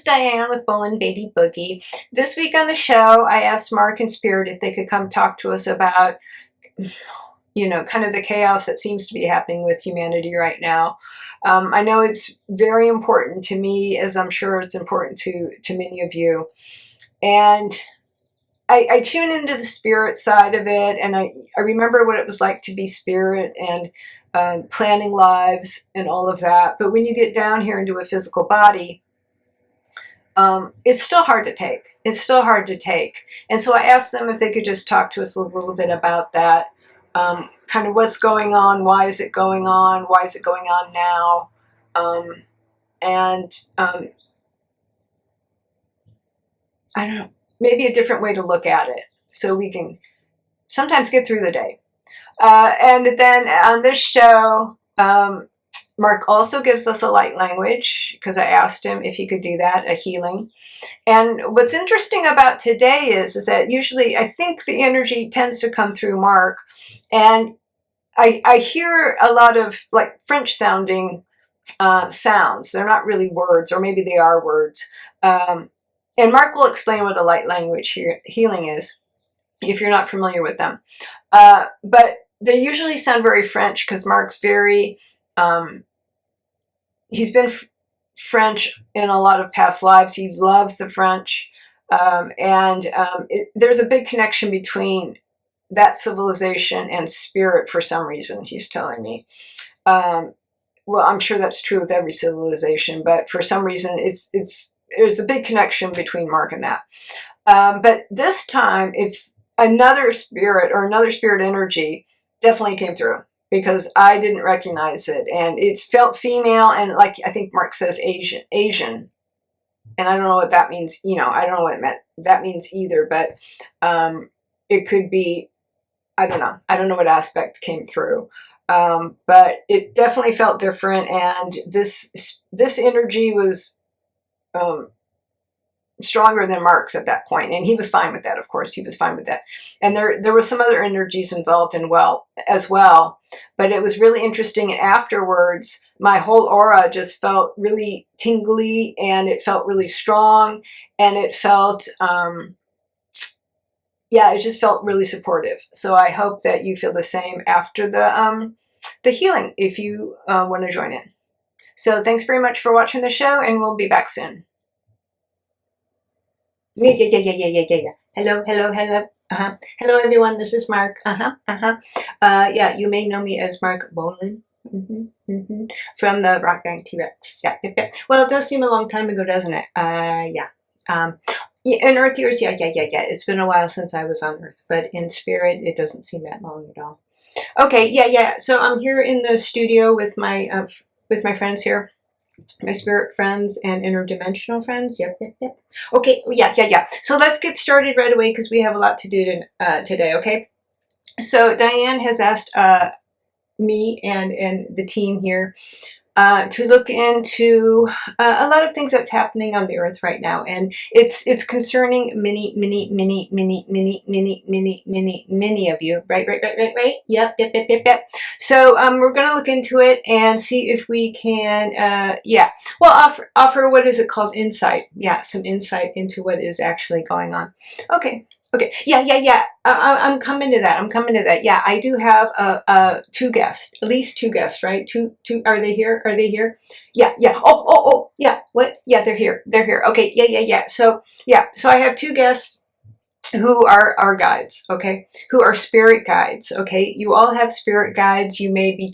is Diane with Bolan-Beaty Boogie. This week on the show, I asked Marc and Spirit if they could come talk to us about, you know, kind of the chaos that seems to be happening with humanity right now. I know it's very important to me, as I'm sure it's important to many of you. And I tune into the spirit side of it, and I remember what it was like to be spirit and planning lives and all of that. But when you get down here into a physical body, it's still hard to take. It's still hard to take. And so I asked them if they could just talk to us a little bit about that. Kind of what's going on, why is it going on, why is it going on now? I don't know, maybe a different way to look at it so we can sometimes get through the day. And then on this show, Marc also gives us a light language, because I asked him if he could do that, a healing. And what's interesting about today is that usually I think the energy tends to come through Marc, and I hear a lot of like French sounding sounds. They're not really words, or maybe they are words. And Marc will explain what a light language healing is, if you're not familiar with them. But they usually sound very French, because Marc's very, he's been French in a lot of past lives. He loves the French. There's a big connection between that civilization and spirit for some reason, he's telling me. Well, I'm sure that's true with every civilization, but for some reason there's a big connection between Marc and that. But this time, if another spirit or another spirit energy definitely came through, because I didn't recognize it, and it felt female, and like I think Marc says Asian, and I don't know what that means. You know, I don't know what that means either. But it could be, I don't know. I don't know what aspect came through. But it definitely felt different, and this energy was stronger than Marc's at that point, and he was fine with that. Of course, he was fine with that. And there were some other energies involved as well. But it was really interesting. And afterwards, my whole aura just felt really tingly, and it felt really strong, and it felt yeah, it just felt really supportive. So I hope that you feel the same after the healing, if you want to join in. So thanks very much for watching the show, and we'll be back soon. Yeah. Hello. Hello, everyone. This is Marc. Yeah, you may know me as Marc Bolan. From the Rock Gang T-Rex. Yeah. Well, it does seem a long time ago, doesn't it? Yeah. In Earth years, yeah. It's been a while since I was on Earth, but in spirit, it doesn't seem that long at all. Okay, yeah. So I'm here in the studio with my friends here, my spirit friends and interdimensional friends. Yep. Okay, yeah. So let's get started right away, because we have a lot to do today. Okay. So Diane has asked me and the team here to look into a lot of things that's happening on the Earth right now, and it's concerning many of you, right? Yep. So we're going to look into it and see if we can, offer what is it called, insight? Yeah, some insight into what is actually going on. Okay. Yeah. I'm coming to that. Yeah, I do have two guests, at least two guests, right? Two. Are they here? Yeah. Oh. Yeah. What? Yeah, they're here. Okay. Yeah. So I have two guests who are our guides. Okay, who are spirit guides. Okay, you all have spirit guides. You may be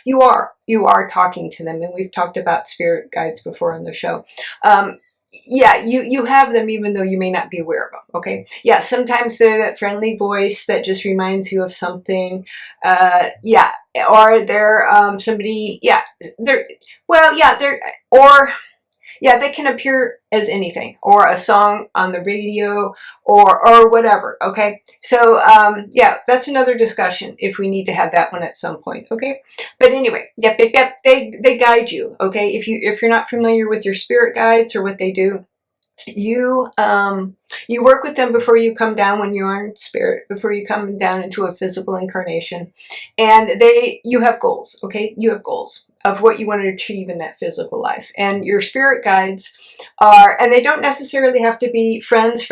you are talking to them, and we've talked about spirit guides before on the show. Yeah, you have them, even though you may not be aware of them. Okay. Yeah. Sometimes they're that friendly voice that just reminds you of something. Yeah. Or they're somebody. Yeah. They can appear as anything, or a song on the radio, or whatever. Okay. So yeah, that's another discussion if we need to have that one at some point. Okay. But anyway, yep. They guide you. Okay. If you're not familiar with your spirit guides or what they do, you work with them before you come down when you are in spirit, before you come down into a physical incarnation, and you have goals. Okay, you have goals of what you want to achieve in that physical life, and your spirit guides are, and they don't necessarily have to be friends,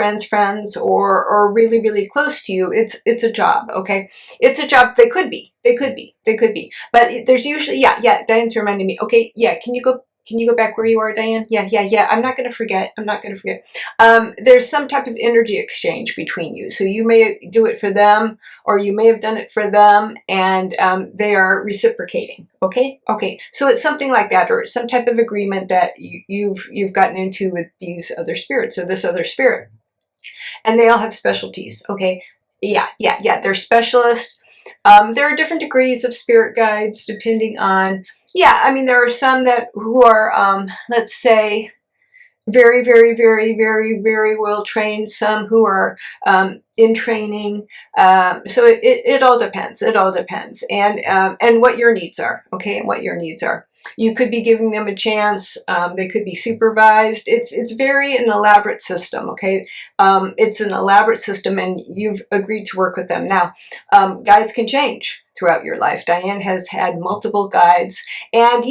or really, really close to you. It's a job. Okay, it's a job. They could be, but there's usually, yeah, Diane's reminding me. Okay, yeah, can you go back where you are, Diane? Yeah. I'm not going to forget. There's some type of energy exchange between you. So you may do it for them, or you may have done it for them, and they are reciprocating. Okay. So it's something like that, or it's some type of agreement that you've gotten into with these other spirits, or this other spirit, and they all have specialties. Okay. Yeah. They're specialists. There are different degrees of spirit guides depending on. Yeah, I mean, there are some who are, let's say, very, very, very, very, very well trained. Some who are in training. So it all depends. It all depends, and what your needs are. Okay, and what your needs are. You could be giving them a chance. They could be supervised. It's very an elaborate system. Okay, it's an elaborate system, and you've agreed to work with them. Now, guides can change throughout your life. Diane has had multiple guides, and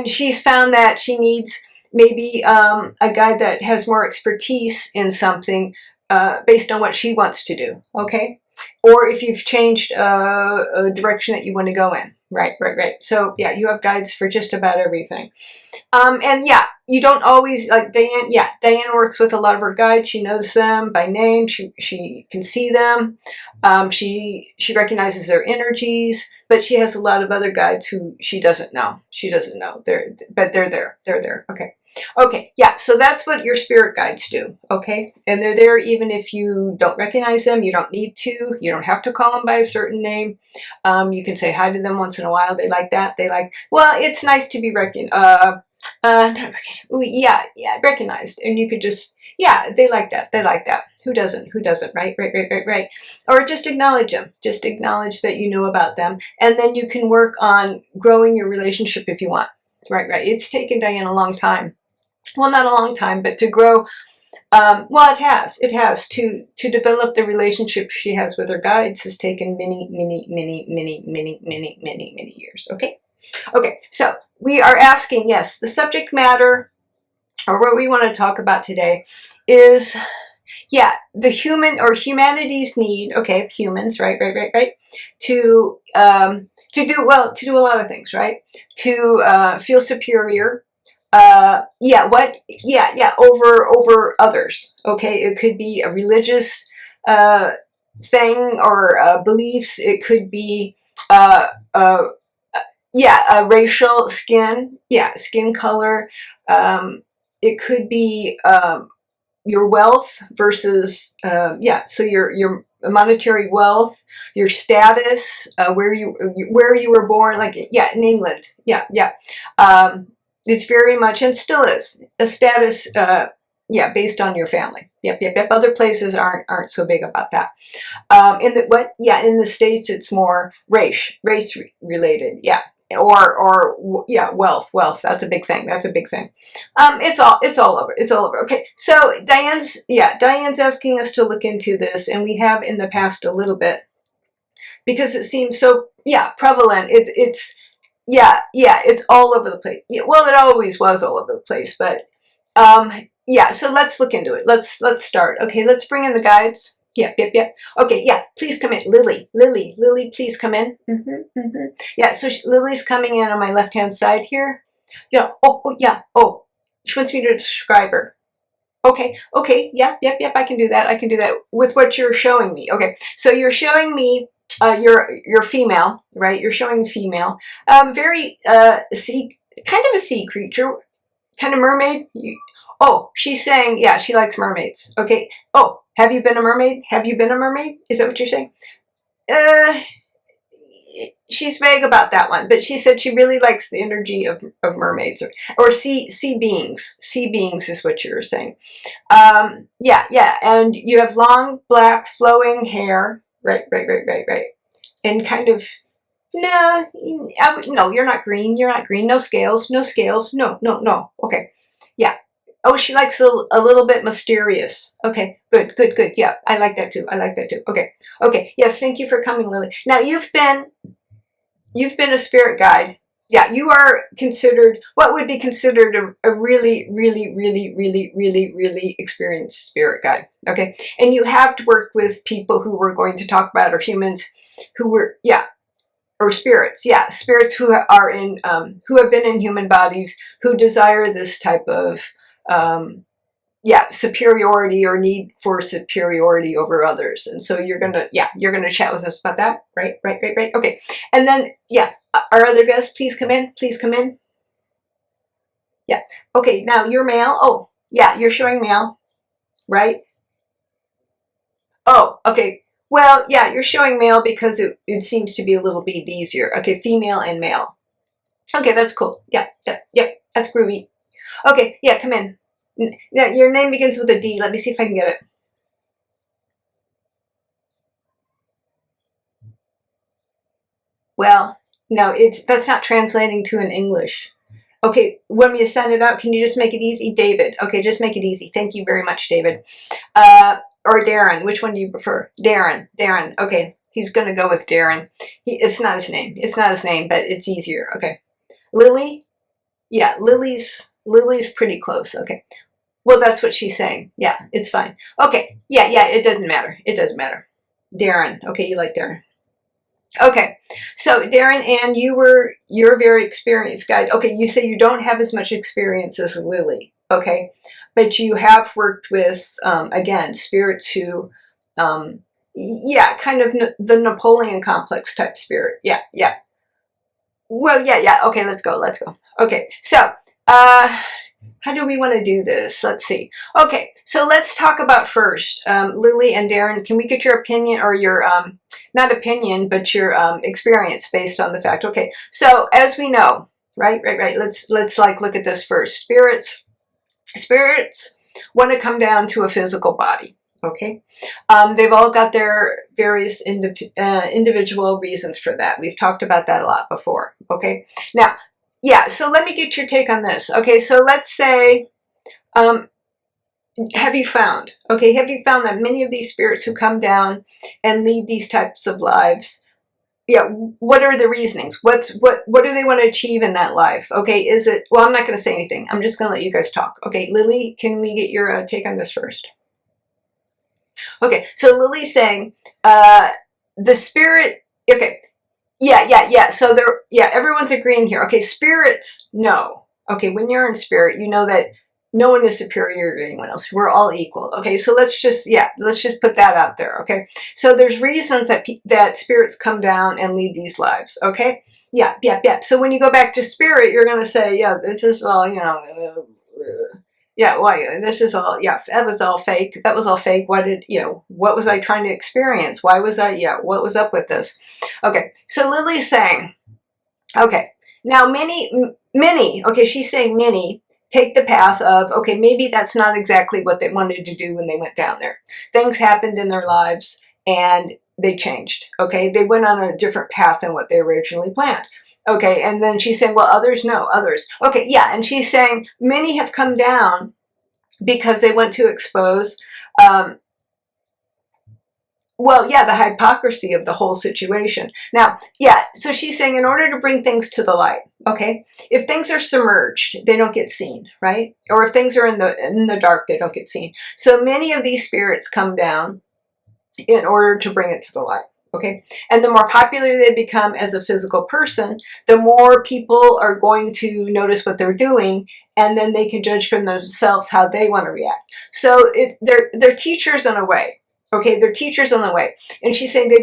she's found that she needs maybe a guide that has more expertise in something based on what she wants to do. Okay, or if you've changed a direction that you want to go in. Right. So yeah, you have guides for just about everything. And yeah, you don't always, like Diane. Yeah, Diane works with a lot of her guides. She knows them by name. She can see them. She recognizes their energies, but she has a lot of other guides who she doesn't know. They're there. Okay. Yeah. So that's what your spirit guides do. Okay, and they're there even if you don't recognize them. You don't need to. You don't have to call them by a certain name. You can say hi to them once in a while. They like that. Well, it's nice to be recognized, and you could just, they like that. Who doesn't, right? Or just acknowledge them. Just acknowledge that you know about them, and then you can work on growing your relationship if you want. Right. It's taken Diane a long time. Well, not a long time, but to grow. It has to develop the relationship she has with her guides has taken many years. Okay, so we are asking, yes, the subject matter, or what we want to talk about today is, the human or humanity's need, humans, right, to do a lot of things, right, to feel superior, over others. Okay, it could be a religious thing, or beliefs. It could be a racial skin color. It could be your wealth versus so your monetary wealth, your status, where you were born, like in England. It's very much, and still is, a status, based on your family. Yep. Other places aren't so big about that. In the States, it's more race related. Or wealth. That's a big thing. It's all over. Okay. So Diane's asking us to look into this, and we have in the past a little bit, because it seems so prevalent. It's all over the place. Well, it always was all over the place, but so let's look into it. Let's start. Okay, let's bring in the guides. Yep. Okay, please come in. Lily, please come in. So Lily's coming in on my left-hand side here. Oh, she wants me to describe her. Okay, yep, I can do that with what you're showing me. Okay, so you're showing me you're female, right? You're showing female, very sea, kind of a sea creature, kind of mermaid. She's saying, she likes mermaids. Okay. Oh, have you been a mermaid? Is that what you're saying? She's vague about that one, but she said she really likes the energy of mermaids, or sea beings. Sea beings is what you're saying. And you have long black flowing hair. Right. And kind of, no, you're not green. No scales. No. Okay. Oh, she likes a little bit mysterious. Okay, good, good, good. Yeah, I like that too. I like that too. Okay, okay. Yes, thank you for coming, Lily. Now you've been a spirit guide. Yeah, you are considered what would be considered a really, really, really, really, really, really experienced spirit guide. Okay, and you have worked with people who we're going to talk about, or humans who were, yeah, or spirits, yeah, spirits who are in, who have been in human bodies, who desire this type of, yeah, superiority or need for superiority over others. And so you're gonna, yeah, you're gonna chat with us about that, right, right, right, right. Okay, and then, yeah, our other guests, please come in, please come in. Yeah, okay, now you're male. Oh, yeah, you're showing male, right? Oh, okay. Well, yeah, you're showing male because it seems to be a little bit easier. Okay, female and male. Okay, that's cool. Yeah, yeah, yeah, that's groovy. Okay, yeah, come in. Now, your name begins with a D. Let me see if I can get it. Well, no, that's not translating to an English. Okay, when you send it out, can you just make it easy? David. Okay, just make it easy. Thank you very much, David. Or Darren. Which one do you prefer? Darren. Darren. Okay, he's going to go with Darren. It's not his name. It's not his name, but it's easier. Okay. Lily? Yeah, Lily's pretty close. Okay. Well, that's what she's saying. Yeah, it's fine. Okay. Yeah, yeah, it doesn't matter. It doesn't matter. Darren. Okay, you like Darren. Okay, so Darren, and you're a very experienced guide. Okay, you say you don't have as much experience as Lily, okay, but you have worked with again spirits who, yeah, kind of the Napoleon complex type spirit. Yeah, yeah. Well, yeah, yeah. Okay, let's go. Let's go. Okay, so how do we want to do this? Let's see. Okay, so let's talk about first, Lily and Darren. Can we get your opinion, or your not opinion, but your experience based on the fact? Okay, so as we know, right. Let's like look at this first. Spirits want to come down to a physical body. Okay, they've all got their various individual reasons for that. We've talked about that a lot before. Okay, now. Yeah, so let me get your take on this. Okay, so let's say, have you found that many of these spirits who come down and lead these types of lives, yeah, what are the reasonings? What do they want to achieve in that life? Okay, is it, well, I'm not going to say anything. I'm just going to let you guys talk. Okay, Lily, can we get your take on this first? Okay, so Lily's saying, the spirit, okay, yeah. So everyone's agreeing here. Okay, spirits, no. Okay, when you're in spirit, you know that no one is superior to anyone else. We're all equal. Okay, so let's just put that out there. Okay, so there's reasons that spirits come down and lead these lives. Okay, yeah. So when you go back to spirit, you're going to say, yeah, this is all, yeah, why? This is all, yeah, that was all fake. That was all fake. What was I trying to experience? Why was I, what was up with this? Okay, so Lily's saying, okay, now many, okay, she's saying many take the path of, okay, maybe that's not exactly what they wanted to do when they went down there. Things happened in their lives and they changed, okay? They went on a different path than what they originally planned. Okay, and then she's saying, well, others, no, others. Okay, yeah, and she's saying many have come down because they want to expose, the hypocrisy of the whole situation. Now, yeah, so she's saying in order to bring things to the light, okay, if things are submerged, they don't get seen, right? Or if things are in the dark, they don't get seen. So many of these spirits come down in order to bring it to the light. Okay, and the more popular they become as a physical person, the more people are going to notice what they're doing, and then they can judge for themselves how they want to react. So they're teachers in a way. Okay, they're teachers in the way, and she's saying they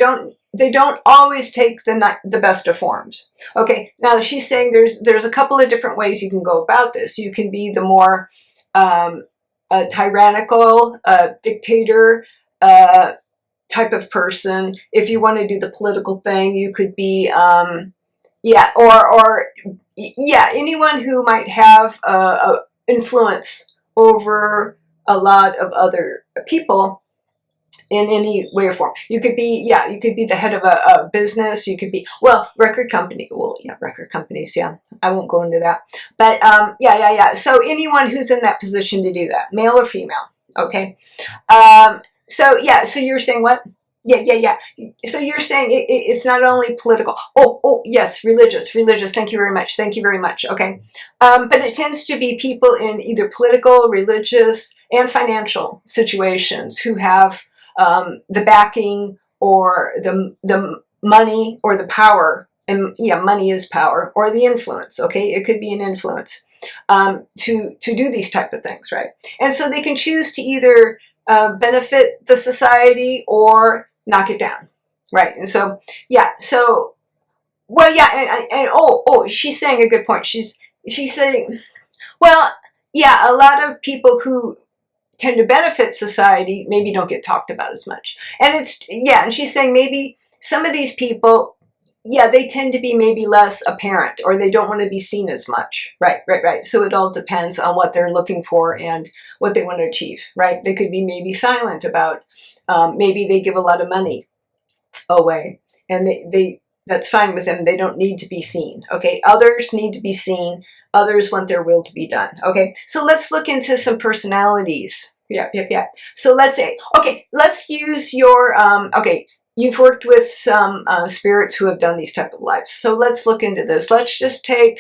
don't always take the best of forms. Okay, now she's saying there's a couple of different ways you can go about this. You can be the more tyrannical dictator. Type of person. If you want to do the political thing, you could be, anyone who might have influence over a lot of other people in any way or form. You could be, yeah, you could be the head of a business. You could be, well, record company. Well, yeah, record companies. Yeah, I won't go into that. But yeah. So anyone who's in that position to do that, male or female. Okay. So yeah. So you're saying what? Yeah. So you're saying it's not only political. Oh, yes, religious. Thank you very much. Okay. But it tends to be people in either political, religious, and financial situations who have the backing or the money or the power. And yeah, money is power, or the influence. Okay, it could be an influence to do these type of things, right? And so they can choose to either benefit the society or knock it down, right? And so, yeah, so, well, yeah, and she's saying a good point. She's saying, well, yeah, a lot of people who tend to benefit society maybe don't get talked about as much. And and she's saying maybe some of these people, yeah, they tend to be maybe less apparent, or they don't want to be seen as much, right? So it all depends on what they're looking for and what they want to achieve, right? They could be maybe silent about, maybe they give a lot of money away, and they that's fine with them. They don't need to be seen, okay? Others need to be seen. Others want their will to be done, okay? So let's look into some personalities. Yeah. So let's say, okay, let's use your, okay, you've worked with some spirits who have done these type of lives. So let's look into this. Let's just take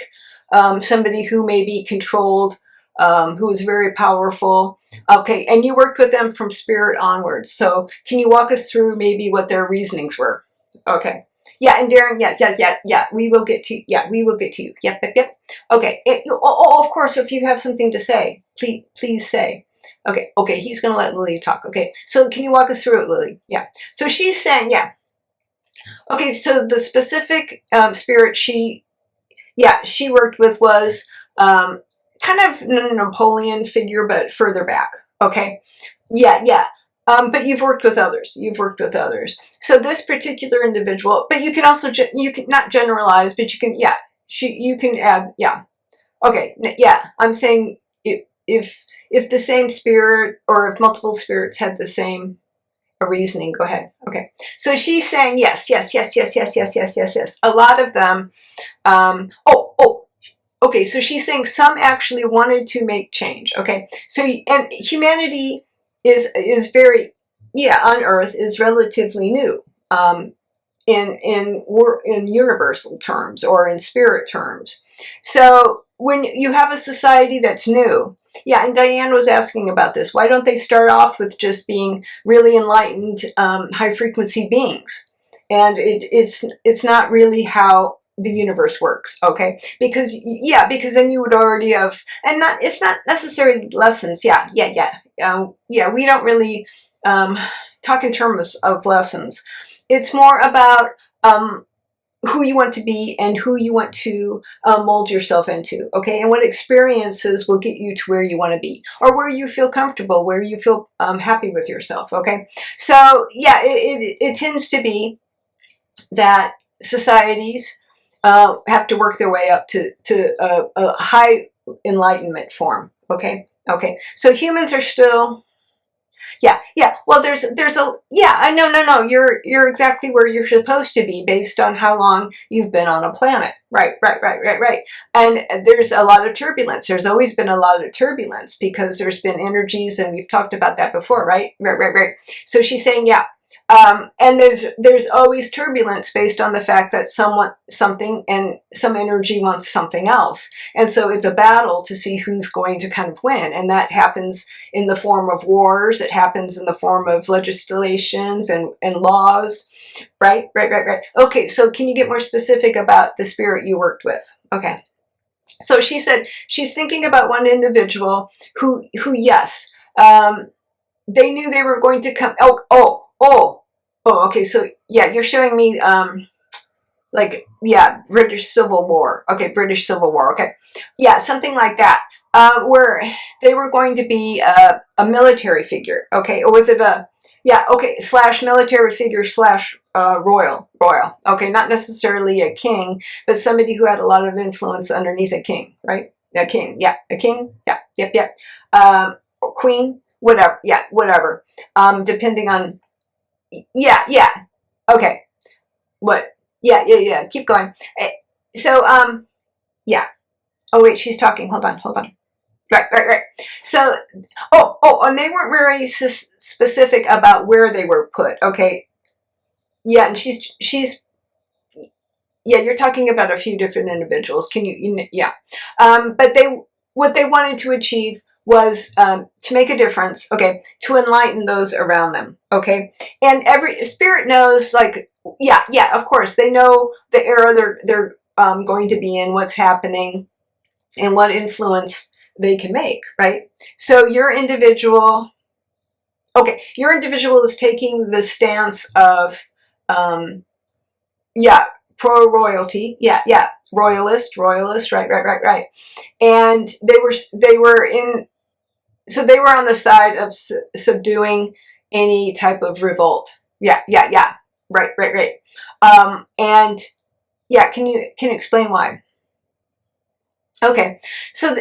somebody who may be controlled, who is very powerful. Okay, and you worked with them from spirit onwards. So can you walk us through maybe what their reasonings were? Okay. Yeah, and Darren, yeah. We will get to you. Yeah, we will get to you. Yep. Okay. Of course, if you have something to say, please say. Okay, he's going to let Lily talk. Okay, so can you walk us through it, Lily? Yeah. So she's saying, yeah. Okay, so the specific spirit she worked with was kind of a Napoleon figure, but further back. Okay, yeah. But you've worked with others. So this particular individual, but you can also you can not generalize, but you can you can add Okay, yeah. I'm saying if the same spirit, or if multiple spirits had the same reasoning, go ahead. Okay, so she's saying yes. A lot of them. Okay, so she's saying some actually wanted to make change. Okay, so and humanity is very on Earth is relatively new in universal terms or in spirit terms. So when you have a society that's new, and Diane was asking about this, why don't they start off with just being really enlightened, high frequency beings? And it's not really how the universe works, okay? Because then you would already have, and it's not necessarily lessons. We don't really talk in terms of lessons. It's more about who you want to be and who you want to mold yourself into, okay? And what experiences will get you to where you want to be, or where you feel comfortable, where you feel happy with yourself, okay? So it tends to be that societies have to work their way up to a high enlightenment form, okay? So humans are still, well, there's a, no, you're exactly where you're supposed to be based on how long you've been on a planet, right. And there's a lot of turbulence. There's always been a lot of turbulence because there's been energies, and we've talked about that before, right. So she's saying, and there's always turbulence based on the fact that something and some energy wants something else. And so it's a battle to see who's going to kind of win. And that happens in the form of wars. It happens in the form of legislations and laws, right. Okay, so can you get more specific about the spirit you worked with? Okay. So she said she's thinking about one individual who yes, they knew they were going to come. Okay, so you're showing me British Civil War. Okay, British Civil War. Okay, something like that, where they were going to be a military figure. Okay, or was it / military figure / royal. Okay, not necessarily a king, but somebody who had a lot of influence underneath a king, right? A king. Or queen. Whatever, depending on Yeah. Okay. What? Yeah. Keep going. So, yeah. Oh, wait, she's talking. Hold on. Right. So, and they weren't very specific about where they were put. Okay. Yeah, and yeah, you're talking about a few different individuals. Yeah. But what they wanted to achieve was to make a difference, okay, to enlighten those around them, okay? And every spirit knows, like, yeah, of course, they know the era they're going to be in, what's happening, and what influence they can make, right? So your individual is taking the stance of, yeah, pro-royalty, yeah, royalist, right. And they were on the side of subduing any type of revolt. Yeah, right. And yeah, can you explain why? Okay, so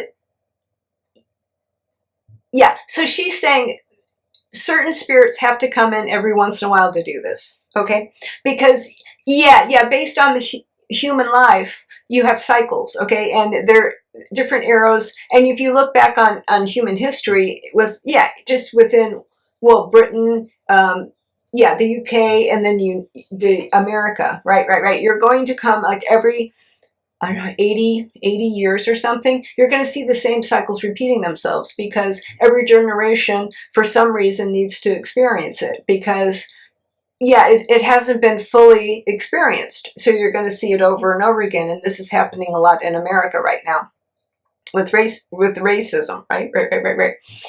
so she's saying certain spirits have to come in every once in a while to do this, okay? Because, based on the human life, you have cycles, okay? And they're different eras. And if you look back on human history, just within, Britain, the UK, and then the America, right? You're going to come like every, I don't know, 80 years or something, you're going to see the same cycles repeating themselves, because every generation, for some reason, needs to experience it, because, it hasn't been fully experienced. So you're going to see it over and over again. And this is happening a lot in America right now with racism, right?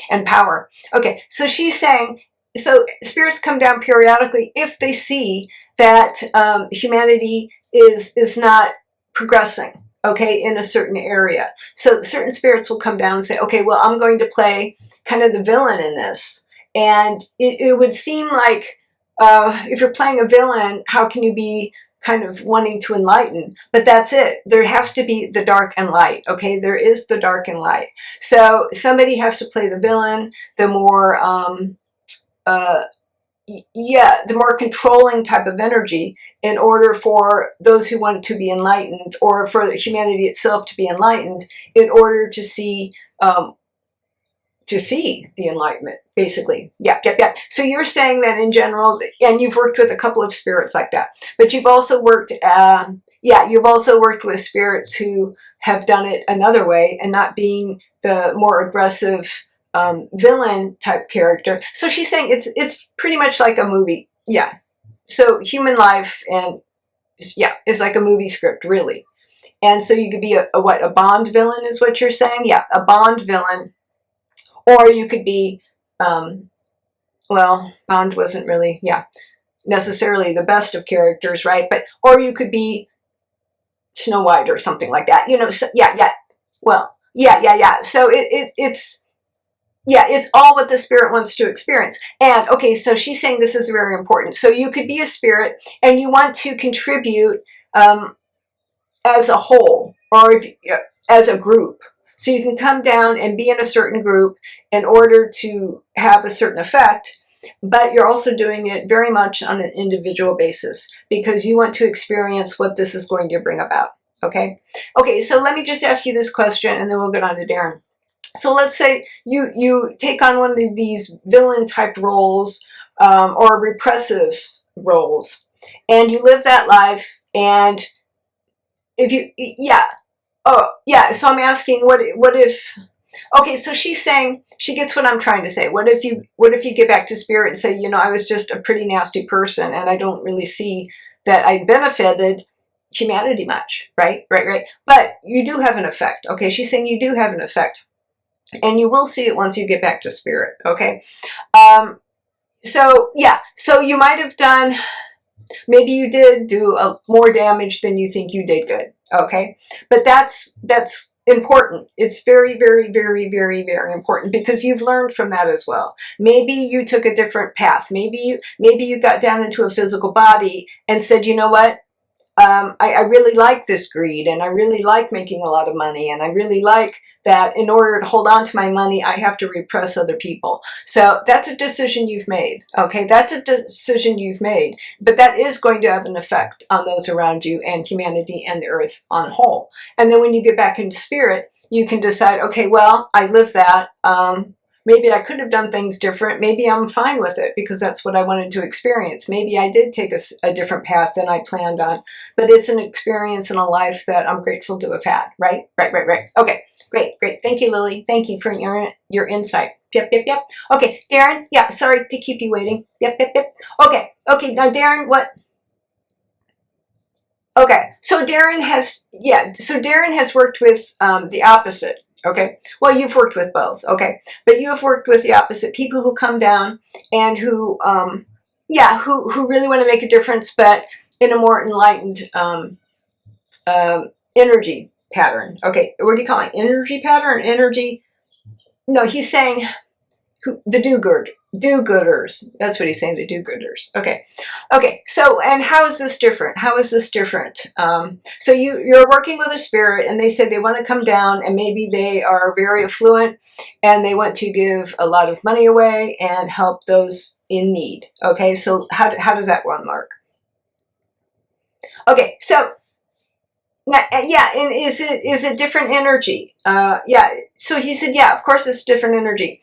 And power. Okay, so she's saying, so spirits come down periodically if they see that humanity is not progressing, okay, in a certain area. So certain spirits will come down and say, okay, well, I'm going to play kind of the villain in this. And it would seem like, if you're playing a villain, how can you be kind of wanting to enlighten? But that's it. There has to be the dark and light, okay? There is the dark and light. So somebody has to play the villain, the more, the more controlling type of energy, in order for those who want to be enlightened, or for humanity itself to be enlightened, in order to see the enlightenment, basically. Yeah. So you're saying that in general, and you've worked with a couple of spirits like that, but you've also worked, with spirits who have done it another way, and not being the more aggressive villain type character. So she's saying it's pretty much like a movie. Yeah. So human life is like a movie script, really. And so you could be a Bond villain, is what you're saying? Yeah, a Bond villain. Or you could be, Bond wasn't really, necessarily the best of characters, right? Or you could be Snow White or something like that. So, So it's all what the spirit wants to experience. And, okay, so she's saying this is very important. So you could be a spirit, and you want to contribute as a whole, or as a group. So you can come down and be in a certain group in order to have a certain effect, but you're also doing it very much on an individual basis, because you want to experience what this is going to bring about, okay? Okay, so let me just ask you this question, and then we'll get on to Darren. So let's say you take on one of these villain type roles, or repressive roles, and you live that life, and if you, so I'm asking, what if, okay, so she's saying, she gets what I'm trying to say. What if you get back to spirit and say, I was just a pretty nasty person, and I don't really see that I benefited humanity much, right? But you do have an effect, okay? She's saying you do have an effect, and you will see it once you get back to spirit, okay? So you might have done, maybe you did do more damage than you think you did good, okay? But that's important. It's very, very, very, very, very important, because you've learned from that as well. Maybe you took a different path. Maybe you got down into a physical body and said, you know what? I really like this greed, and I really like making a lot of money, and I really like that in order to hold on to my money, I have to repress other people. So that's a decision you've made, okay? That's a decision you've made, but that is going to have an effect on those around you and humanity and the earth on whole. And then when you get back into spirit, you can decide, okay, well, I lived that. Maybe I could have done things different. Maybe I'm fine with it because that's what I wanted to experience. Maybe I did take a different path than I planned on, but it's an experience in a life that I'm grateful to have had, right? Right. Okay, great. Thank you, Lily. Thank you for your insight. Yep. Okay, Darren, yeah, sorry to keep you waiting. Yep. Okay, now Darren, what? Okay, so Darren has worked with the opposite. Okay, well, you've worked with both, okay, but you have worked with the opposite, people who come down and who really want to make a difference, but in a more enlightened energy pattern. Okay, what do you call it? Energy pattern? Energy? No, he's saying the do-gooders. That's what he's saying, the do-gooders. Okay. So, and how is this different? So you're working with a spirit, and they say they want to come down, and maybe they are very affluent, and they want to give a lot of money away and help those in need. Okay, so how does that run, Mark? Okay, so now, yeah, and is it different energy? Yeah. So he said, yeah, of course it's different energy.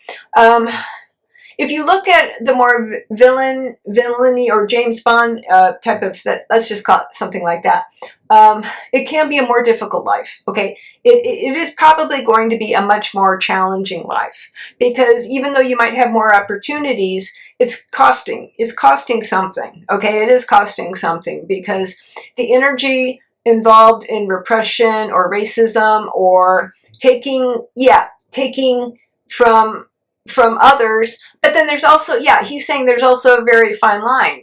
If you look at the more villainy or James Bond type of, let's just call it something like that, it can be a more difficult life, okay? It is probably going to be a much more challenging life, because even though you might have more opportunities, it's costing something, okay? It is costing something, because the energy involved in repression or racism or taking from others, but then there's also, he's saying there's also a very fine line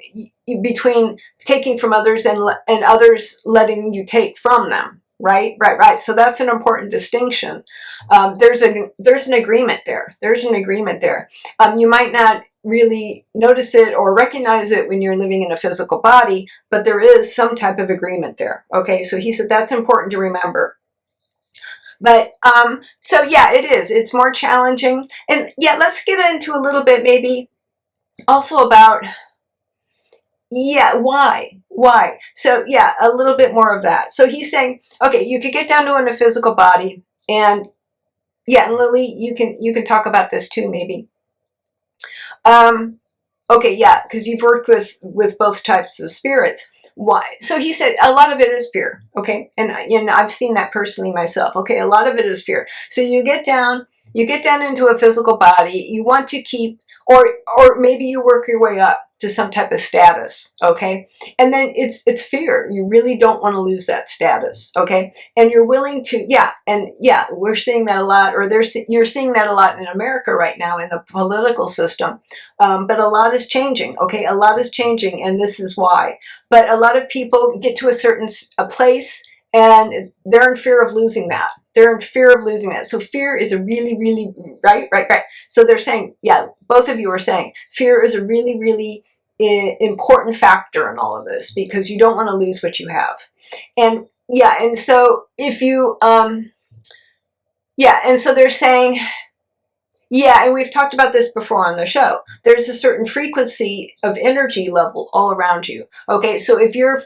between taking from others and others letting you take from them, right? So that's an important distinction. There's an agreement there. You might not really notice it or recognize it when you're living in a physical body, but there is some type of agreement there. Okay, so he said that's important to remember. But, so yeah, it is. It's more challenging. And yeah, let's get into a little bit maybe also about, why? So yeah, a little bit more of that. So he's saying, okay, you could get down to in a physical body, and yeah, and Lily, you can talk about this too, maybe. Okay, yeah, because you've worked with both types of spirits. Why? So he said a lot of it is fear, okay? And I've seen that personally myself. Okay, a lot of it is fear. So you get down into a physical body, you want to keep, or maybe you work your way up to some type of status, okay? And then it's fear. You really don't want to lose that status, okay? And you're willing to, we're seeing that a lot, or you're seeing that a lot in America right now in the political system. But a lot is changing, okay? A lot is changing, and this is why. But a lot of people get to a certain place, and they're in fear of losing that. So fear is a really, really, right. So they're saying, both of you are saying, fear is a really, really important factor in all of this, because you don't want to lose what you have. And and so if you, and so they're saying, and we've talked about this before on the show. There's a certain frequency of energy level all around you. Okay, so if you're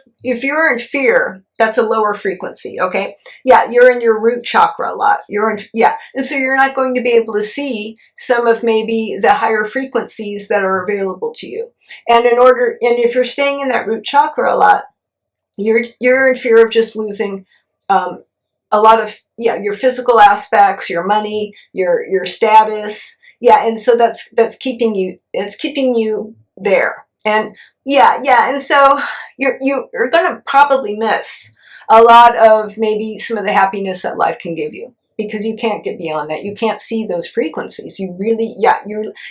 in fear, that's a lower frequency. Okay, you're in your root chakra a lot. And so you're not going to be able to see some of maybe the higher frequencies that are available to you. And if you're staying in that root chakra a lot, you're in fear of just losing a lot of your physical aspects, your money, your status, and so that's keeping you there, and and so you're gonna probably miss a lot of maybe some of the happiness that life can give you, because you can't get beyond that. You can't see those frequencies. You really,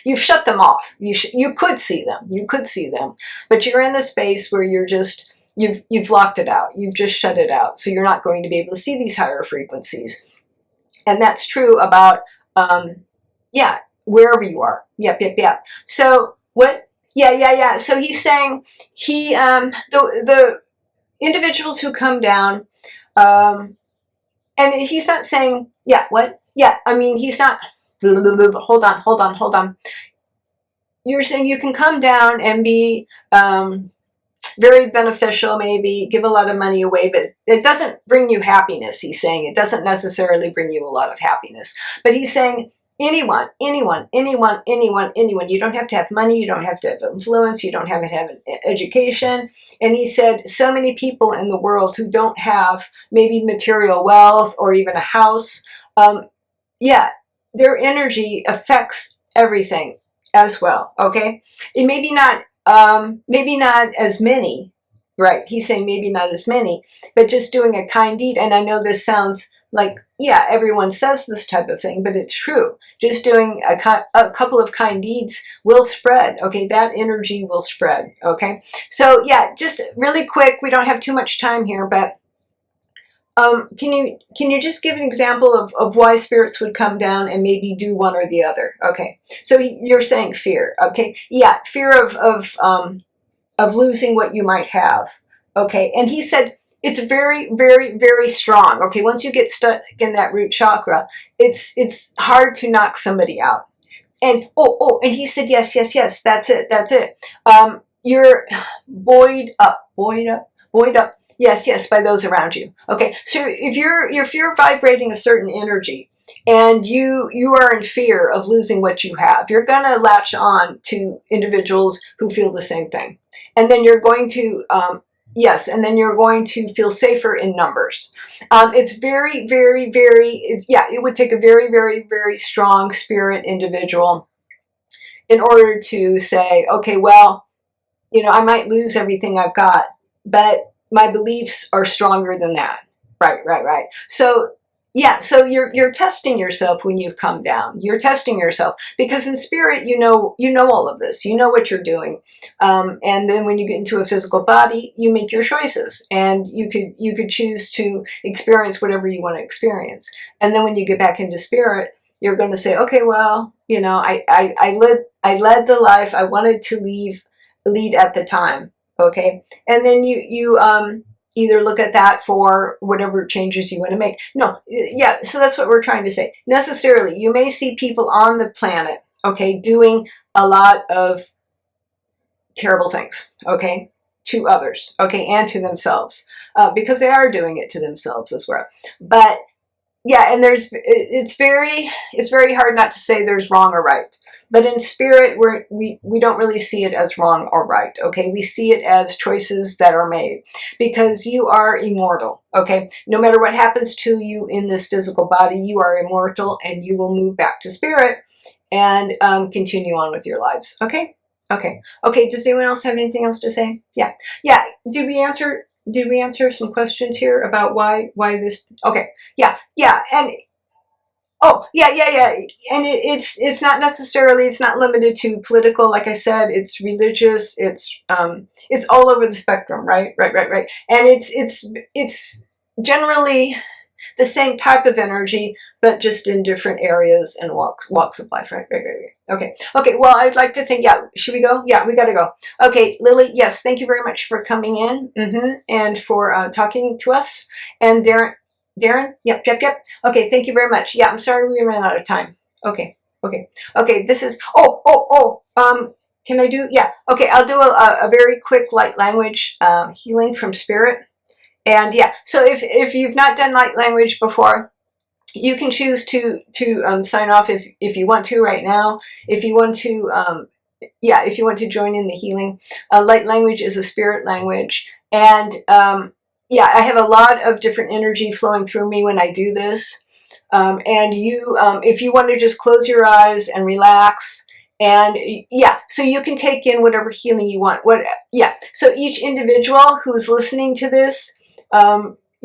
you've shut them off. You could see them, but you're in a space where you're just. You've locked it out. You've just shut it out. So you're not going to be able to see these higher frequencies. And that's true about, wherever you are. Yep. So what? So he's saying the individuals who come down, and he's not saying, yeah, what? Yeah, I mean, he's not, hold on. You're saying you can come down and be very beneficial, maybe give a lot of money away, but it doesn't bring you happiness. He's saying it doesn't necessarily bring you a lot of happiness, but he's saying anyone. You don't have to have money, you don't have to have influence, you don't have to have an education. And he said so many people in the world who don't have maybe material wealth or even a house, yeah, their energy affects everything as well. Okay, it maybe not as many, right? He's saying maybe not as many, but just doing a kind deed. And I know this sounds like, yeah, everyone says this type of thing, but it's true. Just doing a couple of kind deeds will spread. Okay, that energy will spread. Okay, so yeah, just really quick. We don't have too much time here, but can you just give an example of why spirits would come down and maybe do one or the other? Okay, so you're saying fear. Okay, yeah, fear of losing what you might have. Okay, and he said it's very, very, very strong. Okay, once you get stuck in that root chakra, it's hard to knock somebody out. And and he said yes, that's it. You're buoyed up. Yes, by those around you. Okay, so if you're vibrating a certain energy and you are in fear of losing what you have, you're gonna latch on to individuals who feel the same thing, and then you're going to feel safer in numbers. It's very, very, very. It would take a very, very, very strong spirit individual in order to say, okay, well, I might lose everything I've got, but my beliefs are stronger than that. Right. So yeah, so you're testing yourself when you've come down. You're testing yourself because in spirit, you know all of this. You know what you're doing, and then when you get into a physical body, you make your choices, and you could choose to experience whatever you want to experience. And then when you get back into spirit, you're going to say, okay, well, I led the life I wanted to lead at the time. Okay, and then you either look at that for whatever changes you want to make. No, yeah, so that's what we're trying to say. Necessarily, you may see people on the planet, okay, doing a lot of terrible things, okay, to others, okay, and to themselves, because they are doing it to themselves as well. But yeah, and it's very hard not to say there's wrong or right. But in spirit, we don't really see it as wrong or right, okay? We see it as choices that are made because you are immortal, okay? No matter what happens to you in this physical body, you are immortal and you will move back to spirit and continue on with your lives, okay? Okay. Does anyone else have anything else to say? Yeah. Did we answer some questions here about why this? Okay. Yeah. And and it's not necessarily, it's not limited to political. Like I said, it's religious. It's all over the spectrum. Right. And it's generally the same type of energy, but just in different areas and walks of life. Right. Okay. Well, I'd like to think. Yeah. Should we go? Yeah, we got to go. Okay, Lily. Yes. Thank you very much for coming in and for talking to us. And Darren? Yep. Okay, thank you very much. Yeah, I'm sorry we ran out of time. Okay. This is, can I do, yeah. Okay, I'll do a very quick light language healing from spirit. And yeah, so if you've not done light language before, you can choose to sign off if you want to right now. If you want to, if you want to join in the healing. Light language is a spirit language. And I have a lot of different energy flowing through me when I do this. And you, if you want to just close your eyes and relax, and so you can take in whatever healing you want. So each individual who's listening to this,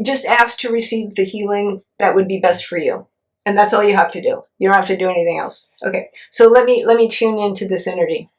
just ask to receive the healing that would be best for you. And that's all you have to do. You don't have to do anything else. Okay, so let me tune into this energy.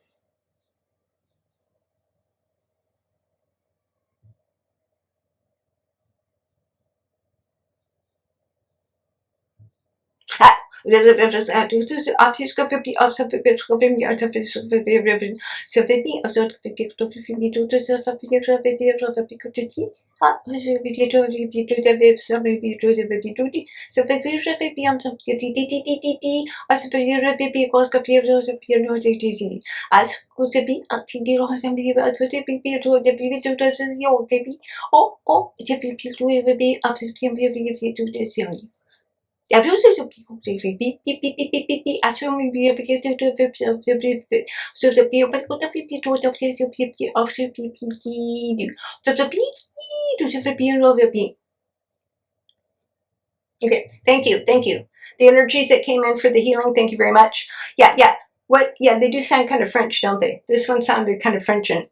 Okay, thank you, thank you. The energies that came in for the healing, thank you very much. Yeah, yeah. What? Yeah, they do sound kind of French, don't they? This one sounded kind of French and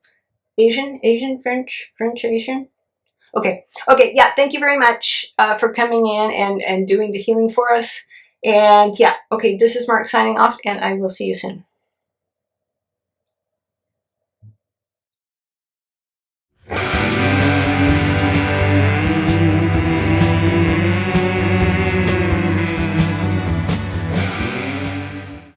Asian, French, Asian. Okay, okay, yeah. Thank you very much for coming in and doing the healing for us. And yeah, okay. This is Marc signing off, and I will see you soon.